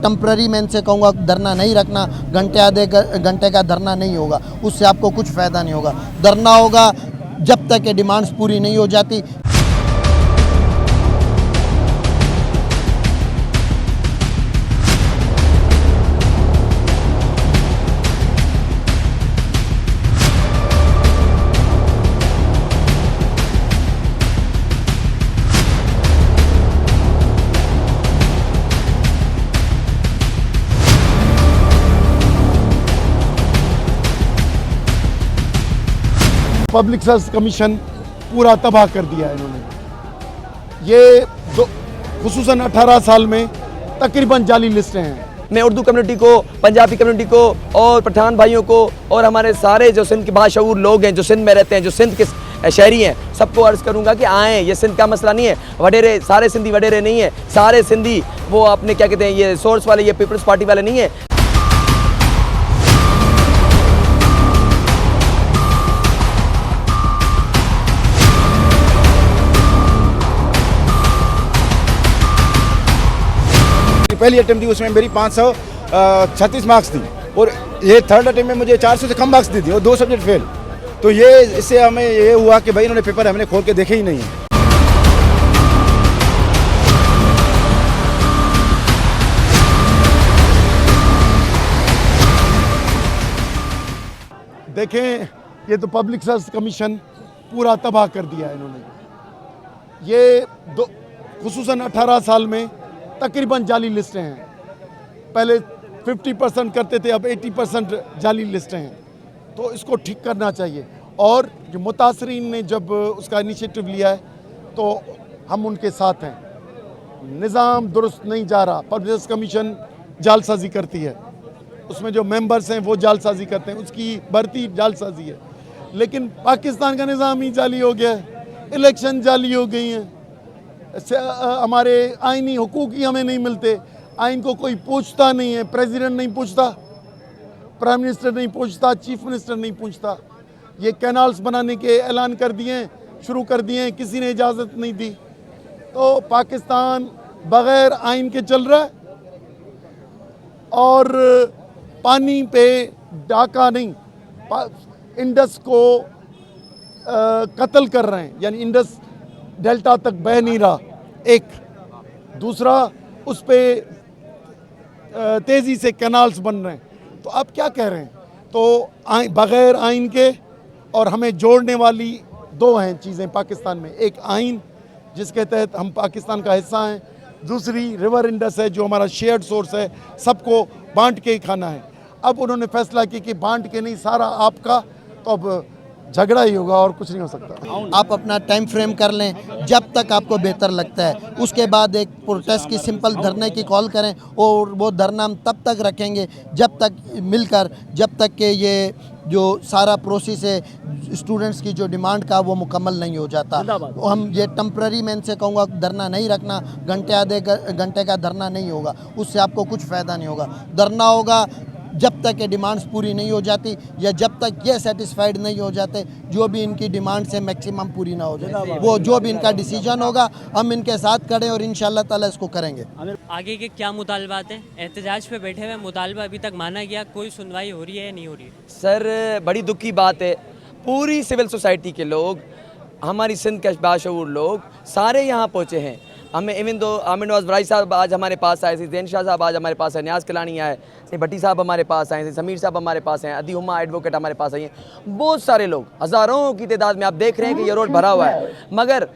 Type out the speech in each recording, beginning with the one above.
Temporary मैं इनसे कहूँगा धरना नहीं रखना, घंटे आधे घंटे का धरना नहीं होगा, उससे आपको कुछ फ़ायदा नहीं होगा। धरना होगा जब तक ये डिमांड्स पूरी नहीं हो जाती। पब्लिक सर्विस कमीशन पूरा तबाह कर दिया है इन्होंने। ये खुसूसन 18 साल में तकरीबन जाली लिस्टें हैं। मैं उर्दू कम्युनिटी को, पंजाबी कम्युनिटी को और पठान भाइयों को और हमारे सारे जो सिंध के बाशऊर लोग हैं, जो सिंध में रहते हैं, जो सिंध के शहरी हैं, सबको अर्ज़ करूंगा कि आएँ। ये सिंध का मसला नहीं है, वडेरे सारे सिंधी वडेरे नहीं है, सारे सिंधी वो अपने क्या कहते हैं ये सोर्स वाले, ये पीपल्स पार्टी वाले नहीं है। पहली अटेम्प्ट थी उसमें मेरी 536 मार्क्स थी और ये थर्ड अटेम्प्ट में मुझे 400 से कम मार्क्स दी थी और 2 सब्जेक्ट फेल। तो ये इससे हमें ये हुआ कि भाई इन्होंने पेपर हमने खोल के देखे ही नहीं है। देखें, ये तो पब्लिक सर्विस कमीशन पूरा तबाह कर दिया है इन्होंने। ये खुसूसन 18 साल में तकरीबन जाली लिस्टें हैं। पहले 50% करते थे, अब 80% जाली लिस्टें हैं। तो इसको ठीक करना चाहिए। और जो मुतासरीन ने जब उसका इनिशिएटिव लिया है तो हम उनके साथ हैं। निज़ाम दुरुस्त नहीं जा रहा, पब्लिक सर्विस कमीशन जालसाजी करती है, उसमें जो मेंबर्स हैं वो जालसाजी करते हैं, उसकी भर्ती जालसाजी है। लेकिन पाकिस्तान का निज़ाम ही जाली हो गया है, इलेक्शन जाली हो गई हैं, हमारे आइनी हुकूक ही हमें नहीं मिलते, आइन को कोई पूछता नहीं है, प्रेसिडेंट नहीं पूछता, प्राइम मिनिस्टर नहीं पूछता, चीफ मिनिस्टर नहीं पूछता। ये कैनाल्स बनाने के ऐलान कर दिए, शुरू कर दिए, किसी ने इजाज़त नहीं दी। तो पाकिस्तान बग़ैर आइन के चल रहा है और पानी पे डाका नहीं, इंडस को कत्ल कर रहे हैं, यानी इंडस डेल्टा तक बह नहीं रहा। एक दूसरा, उस पे तेज़ी से कैनाल्स बन रहे हैं। तो आप क्या कह रहे हैं? तो बग़ैर आइन के और हमें जोड़ने वाली दो हैं चीज़ें पाकिस्तान में। एक आइन जिसके तहत हम पाकिस्तान का हिस्सा हैं, दूसरी रिवर इंडस है जो हमारा शेयर्ड सोर्स है, सबको बांट के ही खाना है। अब उन्होंने फैसला किया कि बांट के नहीं, सारा आपका, तो अब झगड़ा ही होगा और कुछ नहीं हो सकता। आप अपना टाइम फ्रेम कर लें जब तक आपको बेहतर लगता है, उसके बाद एक प्रोटेस्ट की सिंपल धरने की कॉल करें और वो धरना हम तब तक रखेंगे जब तक मिलकर, जब तक कि ये जो सारा प्रोसेस है स्टूडेंट्स की जो डिमांड का वो मुकम्मल नहीं हो जाता। हम ये टेम्प्ररी मैं इनसे कहूँगा धरना नहीं रखना, घंटे आधे घंटे का धरना नहीं होगा, उससे आपको कुछ फ़ायदा नहीं होगा। धरना होगा जब तक ये डिमांड्स पूरी नहीं हो जाती या जब तक ये सेटिस्फाइड नहीं हो जाते, जो भी इनकी डिमांड्स है मैक्सिमम पूरी ना हो जाए, वो जो भी इनका डिसीजन होगा हम इनके साथ खड़े और इंशाल्लाह ताला इसको करेंगे। आगे के क्या मुतालबात हैं? एहतजाज पे बैठे हुए मुतालबा अभी तक माना गया, कोई सुनवाई हो रही है या नहीं हो रही है? सर बड़ी दुख की बात है, पूरी सिविल सोसाइटी के लोग, हमारी सिंध के बाशऊर लोग सारे यहाँ पहुँचे हैं। हमें इवन दो आमिर नवाज वराई साहब आज हमारे पास आए थे, जैन शाह साहब आज हमारे पास है, न्याज कलानी आए, भट्टी साहब हमारे पास आए थे, समीर साहब हमारे पास हैं, अदी हुमा एडवोकेट हमारे पास आई हैं, बहुत सारे लोग, हज़ारों की तादाद में आप देख रहे हैं कि ये रोड भरा हुआ है। मगर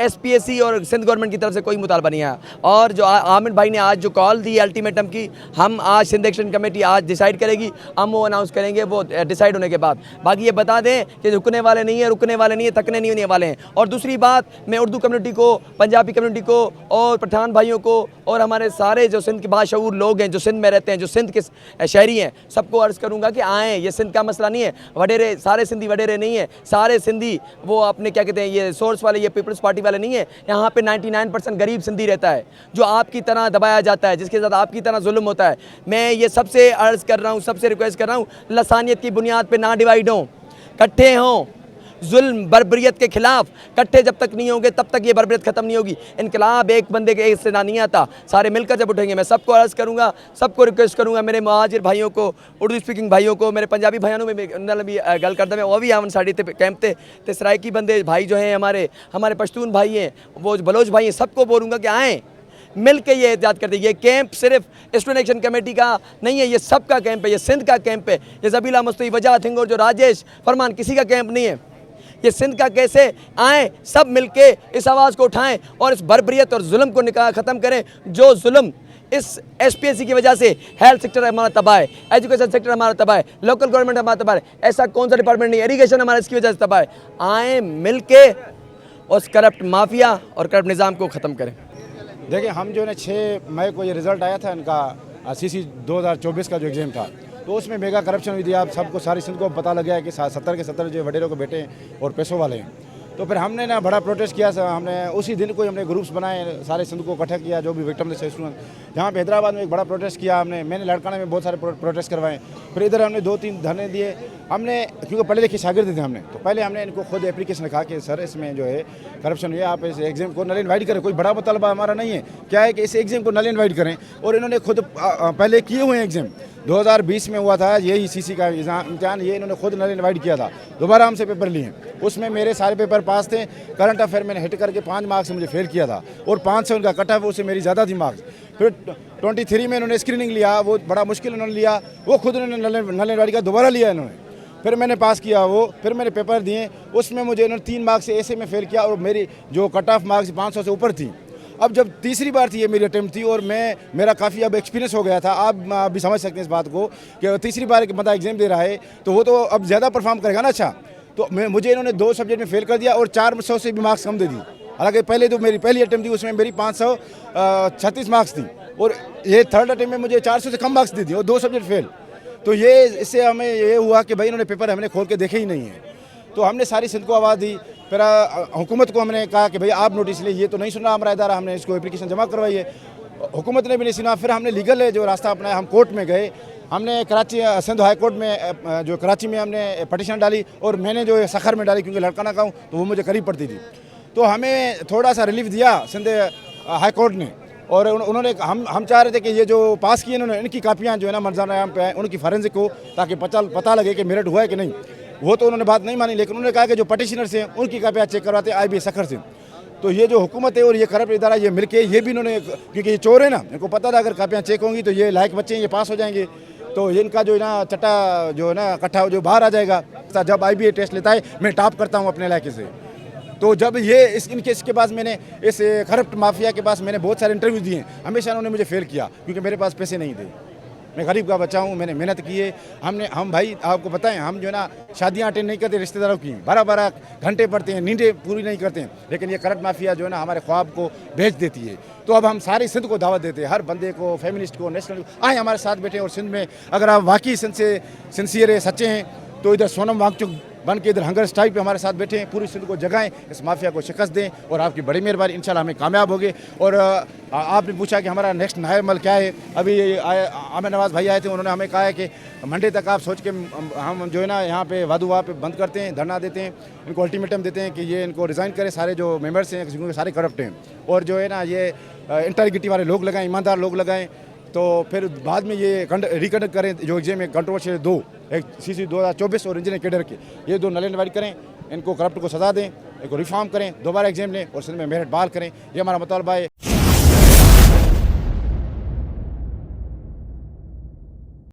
SPSC और सिंध गवर्नमेंट की तरफ से कोई मुतालबा नहीं आया। और जो आमिर भाई ने आज जो कॉल दी अल्टीमेटम की, हम आज सिंध एक्शन कमेटी आज डिसाइड करेगी, हम वो अनाउंस करेंगे वो डिसाइड होने के बाद। बाकी ये बता दें कि रुकने वाले नहीं है, रुकने वाले नहीं है, थकने नहीं होने वाले हैं। और दूसरी बात, मैं उर्दू कम्युनिटी को, पंजाबी कम्युनिटी को और पठान भाइयों को और हमारे सारे जो सिंध के बाशऊर लोग हैं, जो सिंध में रहते हैं, जो सिंध के शहरी हैं, सबको अर्ज़ करूंगा कि आएँ। ये सिंध का मसला नहीं है, वडेरे सारे सिंधी वडेरे नहीं है, सारे सिंधी वो अपने क्या कहते हैं ये सोर्स वाले, ये पीपल्स पार्टी वाले नहीं है। यहाँ पे 99% गरीब सिंधी रहता है जो आपकी तरह दबाया जाता है, जिसके साथ आपकी तरह जुल्म होता है। मैं ये सबसे अर्ज़ कर रहा हूँ, सबसे रिक्वेस्ट कर रहा हूँ, लसानियत की बुनियाद पर ना डिवाइड हों, इकट्ठे हों, जुल्म बर्बरियत के खिलाफ इकट्ठे जब तक नहीं होंगे तब तक ये बर्बरियत ख़त्म नहीं होगी। इनकलाब एक बंदे के एक से ना नहीं आता, सारे मिलकर जब उठेंगे। मैं सबको अर्ज़ करूँगा, सबको रिक्वेस्ट करूँगा, मेरे महाजिर भाइयों को, उर्दू स्पीकिंग भाइयों को, मेरे पंजाबी भाइयों में भी गल करता मैं वो भी आवन साड़ी कैंप ते सराइकी बंदे भाई जो हैं हमारे पश्तून भाई हैं, वो बलोच भाई हैं, सबको बोलूँगा कि आएँ मिल के ये एहतियात करते हैं। ये कैंप सिर्फ स्टूडेंट एक्शन कमेटी का नहीं है, ये सबका कैंप है, ये सिंध का कैंप है, ये ज़बीला मुस्तफ़ी वजह थिंगोर जो राजेश फरमान किसी का कैंप नहीं है, ये सिंध का। कैसे आएँ सब मिल के इस आवाज़ को उठाएं और इस बर्बरियत और जुल्म को ख़त्म करें। जो जुल्म इस SPSC की वजह से हेल्थ सेक्टर हमारा तबाह है, एजुकेशन सेक्टर हमारा तबाह है, लोकल गवर्नमेंट हमारा तबाह है, ऐसा कौन सा डिपार्टमेंट नहीं, इरीगेशन हमारा इसकी वजह से तबाह है। आएँ मिल के उस करप्ट माफिया और करप्ट निज़ाम को ख़त्म करें। देखिए हम जो है ना 6 मई को ये रिज़ल्ट आया था इनका CC 2024 का जो एग्ज़ाम था, तो उसमें मेगा करप्शन हुई थी। आप सबको सारी सिंध को पता लग गया कि 70 के 70 जो वडेरों के बेटे हैं और पैसों वाले हैं। तो फिर हमने ना बड़ा प्रोटेस्ट किया। हमने उसी दिन को हमने ग्रुप्स बनाए, सारे सिंध को इकट्ठा किया जो भी विक्टिम थे स्टूडेंट। जहाँ पे हैदराबाद में एक बड़ा प्रोटेस्ट किया मैंने लड़काना में बहुत सारे प्रोटेस्ट करवाए। फिर इधर हमने 2-3 धरने दिए। हमने क्योंकि पढ़े लिखे शागिर्द थे हमने, तो पहले हमने इनको खुद एप्लीकेशन लिखा कि सर इसमें जो है करप्शन हुई है, आप इस एग्जाम को नल इनवाइट करें। कोई बड़ा मुतालबा हमारा नहीं है, क्या है कि इस एग्जाम को नल इनवाइट करें। और इन्होंने खुद पहले किए हुए हैं एग्जाम, 2020 में हुआ था यही CC का इम्तिहान, ये इन्होंने खुद नल इनवाइट किया था। दोबारा हमसे पेपर लिए, उसमें मेरे सारे पेपर पास थे। करंट अफेयर मैंने हिट करके 5 मार्क्स से मुझे फेल किया था और 5 से उनका कट ऑफ, उससे मेरी ज़्यादा थी मार्क्स। फिर 23 में इन्होंने स्क्रीनिंग लिया, वो बड़ा मुश्किल उन्होंने लिया, वो खुद उन्होंने नल इनवाइट का दोबारा लिया इन्होंने। फिर मैंने पास किया वो, फिर मैंने पेपर दिए, उसमें मुझे इन्होंने 3 मार्क्स से ऐसे में फेल किया और मेरी जो कट ऑफ मार्क्स 500 से ऊपर थी। अब जब तीसरी बार थी ये मेरी अटेम्प्ट थी और मेरा काफ़ी अब एक्सपीरियंस हो गया था। आप भी समझ सकते हैं इस बात को कि तीसरी बार एक बंदा एग्जाम दे रहा है तो वो तो अब ज़्यादा परफॉर्म करेगा ना। अच्छा, तो मुझे इन्होंने 2 सब्जेक्ट में फेल कर दिया और 400 से भी मार्क्स कम दे दी। हालांकि पहले तो मेरी पहली अटेम्प्ट थी, उसमें मेरी 536 मार्क्स थी और ये थर्ड अटेम्प्ट में मुझे 400 से कम मार्क्स दे दी और 2 सब्जेक्ट फेल। तो ये इससे हमें ये हुआ कि भाई इन्होंने पेपर हमने खोल के देखे ही नहीं है। तो हमने सारी सिंध को आवाज़ दी। फिर हुकूमत को हमने कहा कि भाई आप नोटिस ले, ये तो नहीं सुन रहा हमारा इदारा, हमने इसको एप्लीकेशन जमा करवाई है, हुकूमत ने भी नहीं सुना। फिर हमने लीगल है जो रास्ता अपनाया, हम कोर्ट में गए। हमने कराची सिंध हाई कोर्ट में जो कराची में हमने पटिशन डाली और मैंने जो सखर में डाली क्योंकि लड़काना का हूँ तो वो मुझे करीब पड़ती थी। तो हमें थोड़ा सा रिलीफ दिया सिंध हाई कोर्ट ने और उन्होंने हम चाह रहे थे कि ये जो पास किए इन्होंने इनकी कापियाँ जो है ना मर्जाना पे आए, उनकी फॉरेंसिक को, ताकि पता लगे कि मेरिट हुआ है कि नहीं। वो तो उन्होंने बात नहीं मानी, लेकिन उन्होंने कहा कि जो पटिशनर्स हैं उनकी कापियाँ चेक करवाते IBA सखर से। तो ये जो हुकूमत है और ये करप्ट इदारा ये मिलके ये भी इन्होंने, क्योंकि ये चोर है ना, इनको पता था अगर कापियाँ चेक होंगी तो ये लायक बच्चे हैं, ये पास हो जाएंगे, तो इनका जो है ना चट्टा जो है ना कट्ठा जो बाहर आ जाएगा। जब IBA टेस्ट लेता है मैं टॉप करता हूँ अपने इलाके से। तो जब ये इसके पास मैंने इस करप्ट माफिया के पास मैंने बहुत सारे इंटरव्यू दिए, हमेशा उन्होंने मुझे फेल किया क्योंकि मेरे पास पैसे नहीं थे। मैं गरीब का बच्चा हूँ, मैंने मेहनत की है। हम भाई आपको बताएं, हम जो है ना शादियाँ अटेंड नहीं करते रिश्तेदारों की, 12-12 घंटे पढ़ते हैं, नींदें पूरी नहीं करते हैं, लेकिन ये करप्ट माफिया जो है ना हमारे ख्वाब को बेच देती है। तो अब हम सारी सिंध को दावत देते हैं, हर बंदे को, फेमिनिस्ट को, नेशनल आए हमारे साथ बैठे। और सिंध में अगर आप वाकई सिंध से सिंसियर है, सच्चे हैं, तो इधर सोनम वांगचुक बन के इधर हंगर स्ट्राइक पे हमारे साथ बैठे हैं, पूरी सिंध को जगाएं, इस माफिया को शिकस्त दें और आपकी बड़ी मेहरबानी, इंशाल्लाह हमें कामयाब होंगे। और आपने पूछा कि हमारा नेक्स्ट नायब अमल क्या है। अभी आमिर नवाज़ भाई आए थे, उन्होंने हमें कहा है कि मंडे तक आप सोच के हम जो है ना यहाँ पे वादुआ पे बंद करते हैं, धरना देते हैं, इनको अल्टीमेटम देते हैं कि ये इनको रिज़ाइन करें, सारे जो मेम्बर्स हैं क्योंकि सारे करप्ट हैं, और जो है ना ये इंटेग्रिटी वाले लोग लगाएं, ईमानदार लोग लगाएं। तो फिर बाद में ये रिकंडक्ट करें जो एग्जाम में कंट्रोवर्शियल 2, एक CC 2024 और इंजीनियर कैडर के, ये 2 नल इनवाइट करें, इनको करप्ट को सज़ा दें, इनको रिफॉर्म करें, दोबारा एग्जाम लें और सिंध में मेरिट बहाल करें। ये हमारा मुतालबा है।